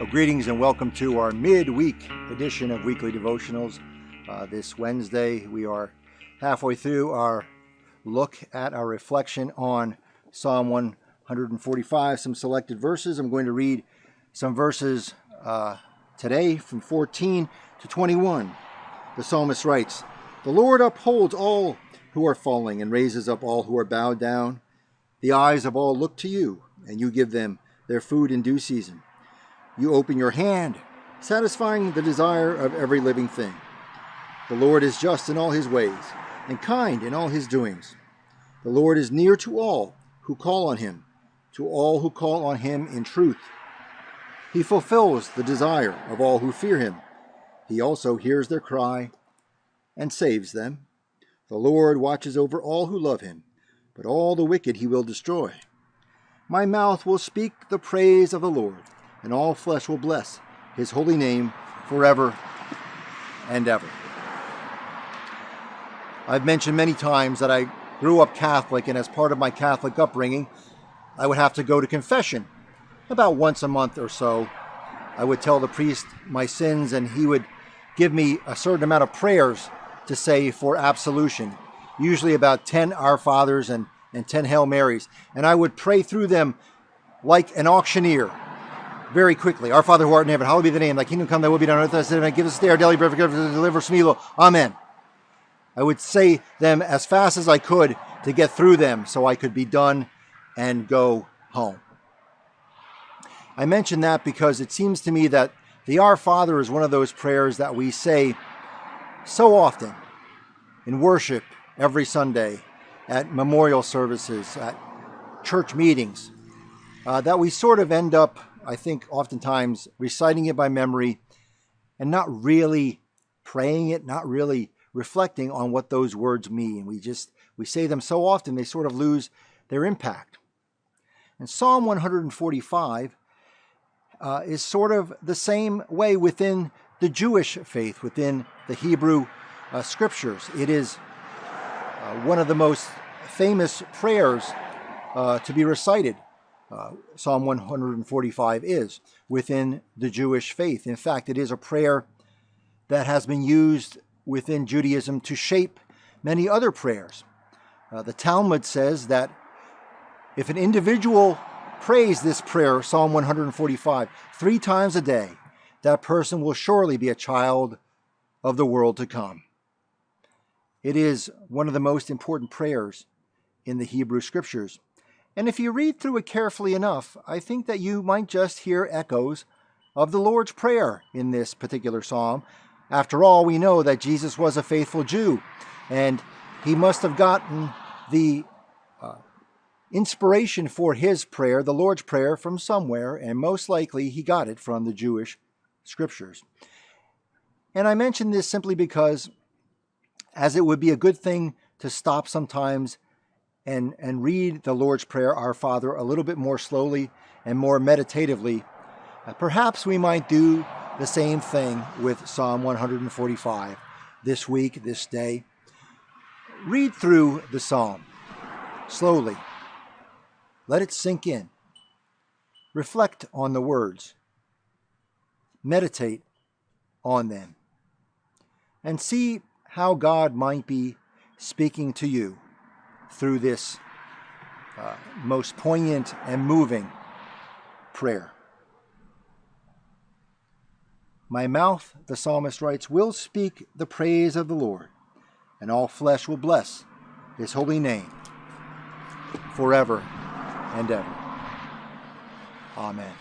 Greetings and welcome to our midweek edition of Weekly Devotionals. This Wednesday, we are halfway through our look at our reflection on Psalm 145, some selected verses. I'm going to read some verses today from 14 to 21. The psalmist writes, "The Lord upholds all who are falling and raises up all who are bowed down. The eyes of all look to you, and you give them their food in due season. You open your hand, satisfying the desire of every living thing. The Lord is just in all his ways, and kind in all his doings. The Lord is near to all who call on him, to all who call on him in truth. He fulfills the desire of all who fear him. He also hears their cry and saves them. The Lord watches over all who love him, but all the wicked he will destroy. My mouth will speak the praise of the Lord, and all flesh will bless his holy name forever and ever." I've mentioned many times that I grew up Catholic, and as part of my Catholic upbringing, I would have to go to confession about once a month or so. I would tell the priest my sins, and he would give me a certain amount of prayers to say for absolution, usually about 10 Our Fathers and 10 Hail Marys, and I would pray through them like an auctioneer. Very quickly. Our Father who art in heaven, hallowed be the name. Thy kingdom come, thy will be done on earth as it is in heaven. Give us this day our daily bread, forgive us, deliver us from evil. Amen. I would say them as fast as I could to get through them so I could be done and go home. I mention that because it seems to me that the Our Father is one of those prayers that we say so often in worship every Sunday, at memorial services, at church meetings, that we sort of end up, I think, oftentimes reciting it by memory and not really praying it, not really reflecting on what those words mean. We say them so often they sort of lose their impact. And Psalm 145 is sort of the same way within the Jewish faith, within the Hebrew scriptures. It is one of the most famous prayers to be recited. Psalm 145 is within the Jewish faith. In fact, it is a prayer that has been used within Judaism to shape many other prayers. The Talmud says that if an individual prays this prayer, Psalm 145, 3 times a day, that person will surely be a child of the world to come. It is one of the most important prayers in the Hebrew scriptures. And if you read through it carefully enough, I think that you might just hear echoes of the Lord's Prayer in this particular psalm. After all, we know that Jesus was a faithful Jew, and he must have gotten the inspiration for his prayer, the Lord's Prayer, from somewhere, and most likely he got it from the Jewish scriptures. And I mention this simply because, as it would be a good thing to stop sometimes and read the Lord's Prayer, Our Father, a little bit more slowly and more meditatively, perhaps we might do the same thing with Psalm 145 this week, this day. Read through the psalm slowly. Let it sink in. Reflect on the words. Meditate on them. And see how God might be speaking to you through this most poignant and moving prayer. My mouth, the psalmist writes, will speak the praise of the Lord, and all flesh will bless his holy name forever and ever. Amen.